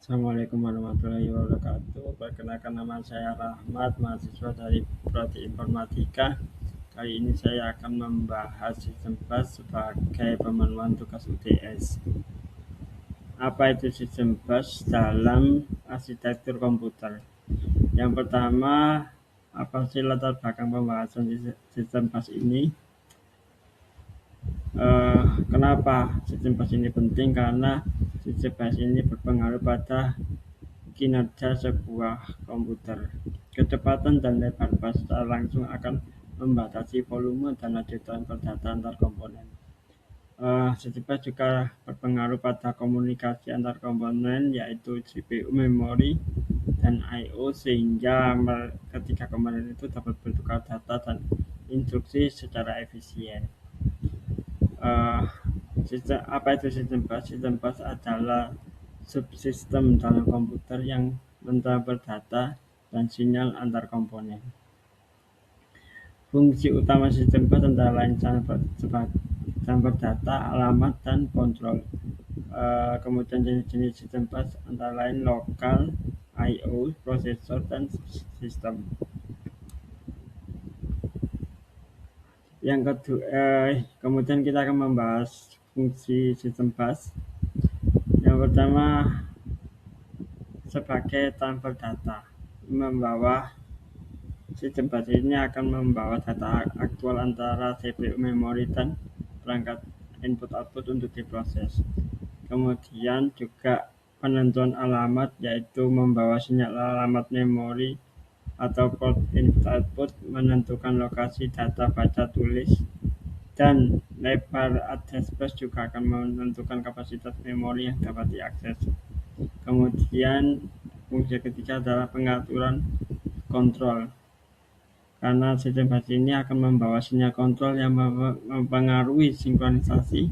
Assalamualaikum warahmatullahi wabarakatuh. Perkenalkan, nama saya Rahmat, mahasiswa dari Prodi Informatika. Kali ini saya akan membahas sistem bus sebagai pemenuhan tugas UTS. Apa itu sistem bus dalam arsitektur komputer? Yang pertama, apa sih latar belakang pembahasan sistem bus ini? Kenapa sistem bus ini penting? Karena sistem bus ini berpengaruh pada kinerja sebuah komputer. Kecepatan dan lebar bus secara langsung akan membatasi volume dan laju transfer data antar komponen. Sistem bus juga berpengaruh pada komunikasi antar komponen, yaitu CPU, memori, dan I/O, sehingga ketiga komponen itu dapat bertukar data dan instruksi secara efisien. Apa itu sistem bus? Sistem bus adalah subsistem dalam komputer yang mentransfer data dan sinyal antar komponen. Fungsi utama sistem bus antara lain transfer data, alamat, dan kontrol. Kemudian jenis-jenis sistem bus antara lain lokal, I/O, prosesor, dan sistem. Yang kedua, kemudian kita akan membahas fungsi sistem bus. Yang pertama, sebagai transfer data, sistem bus ini akan membawa data aktual antara CPU, memori, dan perangkat input-output untuk diproses. Kemudian juga penentuan alamat, yaitu membawa sinyal alamat memori atau port input-output, menentukan lokasi data baca tulis, dan lebar address bus juga akan menentukan kapasitas memori yang dapat diakses. Kemudian fungsi ketiga adalah pengaturan kontrol, karena sistem bus ini akan membawa sinyal kontrol yang mempengaruhi sinkronisasi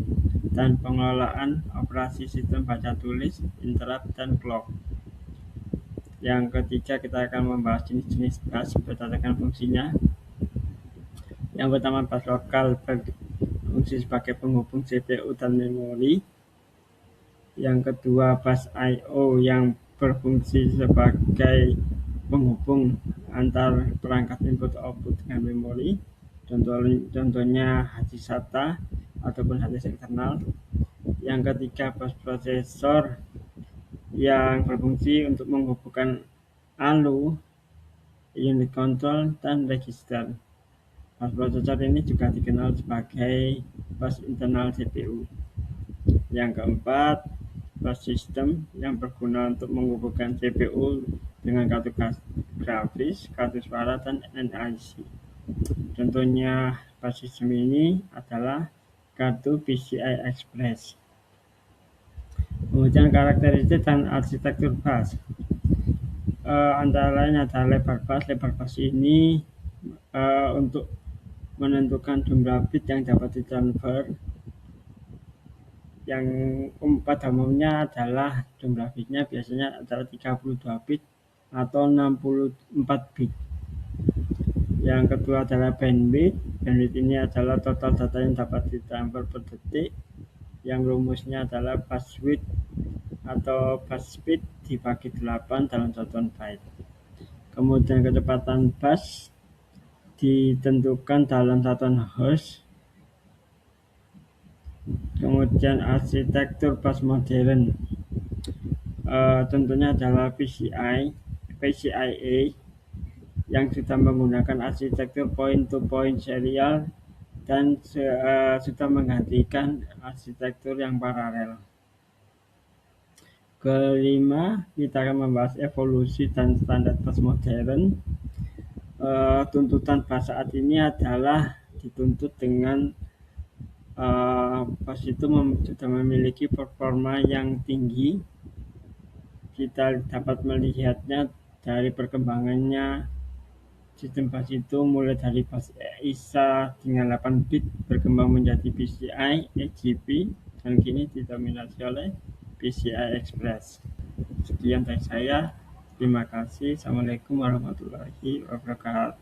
dan pengelolaan operasi sistem baca tulis, interrupt, dan clock. Yang ketiga, kita akan membahas jenis-jenis bus berdasarkan fungsinya. Yang pertama, bus lokal berfungsi sebagai penghubung CPU dan memori. Yang kedua, bus I/O yang berfungsi sebagai penghubung antar perangkat input output dengan memori. Contohnya hard disk SATA ataupun hard disk eksternal. Yang ketiga, bus prosesor yang berfungsi untuk menghubungkan ALU, unit control, dan register. Bus prosesor ini juga dikenal sebagai bus internal CPU. Yang keempat, bus system yang berguna untuk menghubungkan CPU dengan kartu grafis, kartu suara, dan NIC. Contohnya bus system ini adalah kartu PCI Express. Kemudian karakteristik dan arsitektur bus, antara lain adalah lebar bus. Lebar bus ini untuk menentukan jumlah bit yang dapat ditransfer. Yang pada umumnya adalah jumlah bitnya biasanya adalah 32 bit atau 64 bit. Yang kedua adalah bandwidth. Bandwidth ini adalah total data yang dapat ditransfer per detik. Yang rumusnya adalah bus width atau bus speed dibagi 8 dalam satuan byte. Kemudian kecepatan bus ditentukan dalam satuan hertz. Kemudian arsitektur bus modern, tentunya adalah PCIe yang sudah menggunakan arsitektur point-to-point serial dan sudah menggantikan arsitektur yang paralel. Kelima, kita akan membahas evolusi dan standar bus modern. Tuntutan bus saat ini adalah dituntut dengan bus itu sudah memiliki performa yang tinggi. Kita dapat melihatnya dari perkembangannya sistem bus itu, mulai dari bus ISA dengan 8 bit berkembang menjadi PCI, AGP, dan kini didominasi oleh PCI Express. Sekian dari saya. Terima kasih. Assalamualaikum warahmatullahi wabarakatuh.